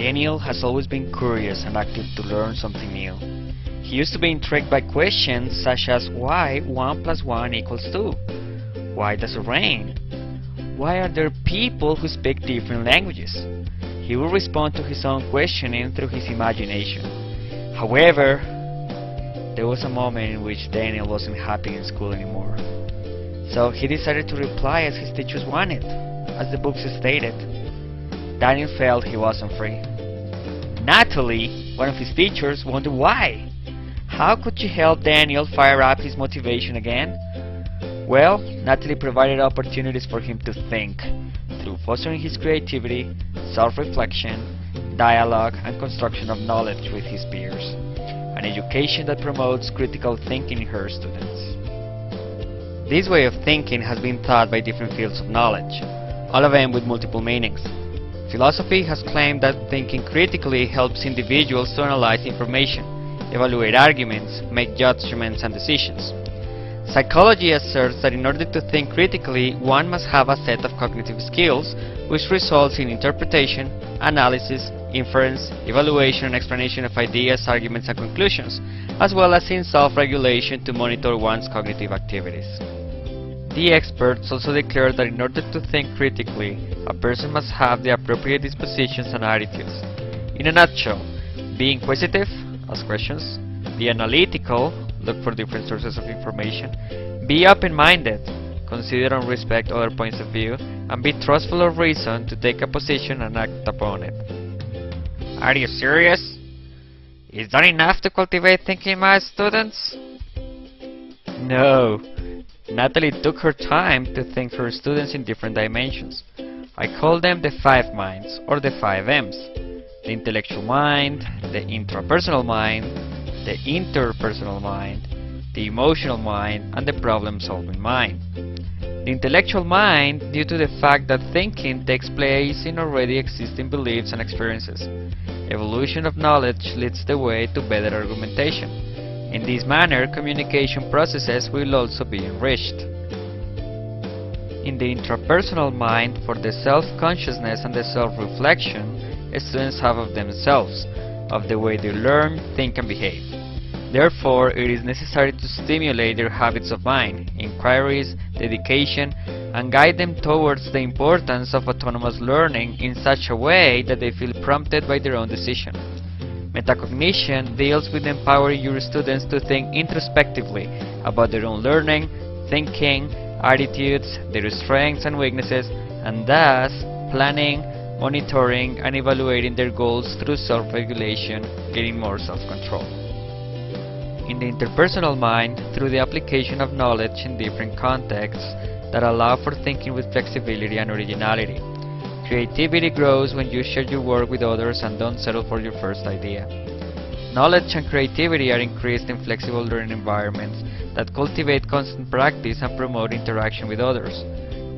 Daniel has always been curious and active to learn something new. He used to be intrigued by questions such as why 1 plus 1 equals 2? Why does it rain? Why are there people who speak different languages? He would respond to his own questioning through his imagination. However, there was a moment in which Daniel wasn't happy in school anymore. So he decided to reply as his teachers wanted, as the books stated. Daniel felt he wasn't free. Natalie, one of his teachers, wondered why. How could she help Daniel fire up his motivation again? Well, Natalie provided opportunities for him to think, through fostering his creativity, self-reflection, dialogue, and construction of knowledge with his peers. An education that promotes critical thinking in her students. This way of thinking has been taught by different fields of knowledge, all of them with multiple meanings. Philosophy has claimed that thinking critically helps individuals to analyze information, evaluate arguments, make judgments and decisions. Psychology asserts that in order to think critically, one must have a set of cognitive skills, which results in interpretation, analysis, inference, evaluation and explanation of ideas, arguments and conclusions, as well as in self-regulation to monitor one's cognitive activities. The experts also declared that in order to think critically, a person must have the appropriate dispositions and attitudes. In a nutshell, be inquisitive, ask questions, be analytical, look for different sources of information, be open-minded, consider and respect other points of view, and be trustful of reason to take a position and act upon it. Are you serious? Is that enough to cultivate thinking, my students? No. Natalie took her time to think her students in different dimensions. I call them the 5 minds, or the 5 M's. The intellectual mind, the intrapersonal mind, the interpersonal mind, the emotional mind, and the problem-solving mind. The intellectual mind, due to the fact that thinking takes place in already existing beliefs and experiences. Evolution of knowledge leads the way to better argumentation. In this manner, communication processes will also be enriched. In the intrapersonal mind, for the self-consciousness and the self-reflection, students have of themselves, of the way they learn, think and behave. Therefore, it is necessary to stimulate their habits of mind, inquiries, dedication, and guide them towards the importance of autonomous learning in such a way that they feel prompted by their own decision. Metacognition deals with empowering your students to think introspectively about their own learning, thinking, attitudes, their strengths and weaknesses, and thus planning, monitoring, and evaluating their goals through self-regulation, gaining more self-control. In the interpersonal mind, through the application of knowledge in different contexts that allow for thinking with flexibility and originality. Creativity grows when you share your work with others and don't settle for your first idea. Knowledge and creativity are increased in flexible learning environments that cultivate constant practice and promote interaction with others.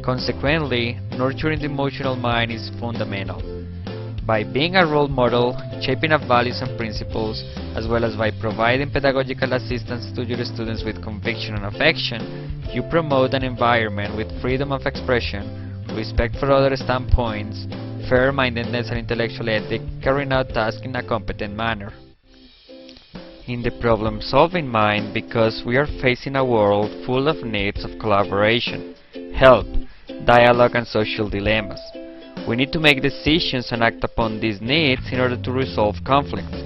Consequently, nurturing the emotional mind is fundamental. By being a role model, shaping up values and principles, as well as by providing pedagogical assistance to your students with conviction and affection, you promote an environment with freedom of expression, respect for other standpoints, fair-mindedness and intellectual ethic, carrying out tasks in a competent manner. In the problem-solving mind, because we are facing a world full of needs of collaboration, help, dialogue and social dilemmas. We need to make decisions and act upon these needs in order to resolve conflicts,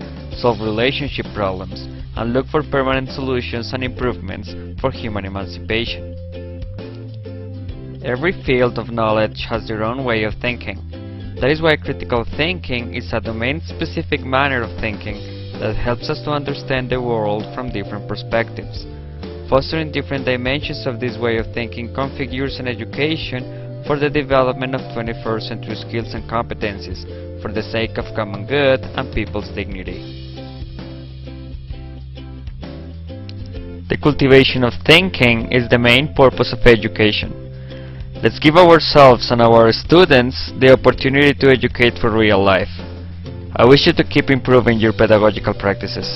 solve relationship problems, and look for permanent solutions and improvements for human emancipation. Every field of knowledge has their own way of thinking. That is why critical thinking is a domain-specific manner of thinking that helps us to understand the world from different perspectives. Fostering different dimensions of this way of thinking configures an education for the development of 21st century skills and competencies for the sake of common good and people's dignity. The cultivation of thinking is the main purpose of education. Let's give ourselves and our students the opportunity to educate for real life. I wish you to keep improving your pedagogical practices.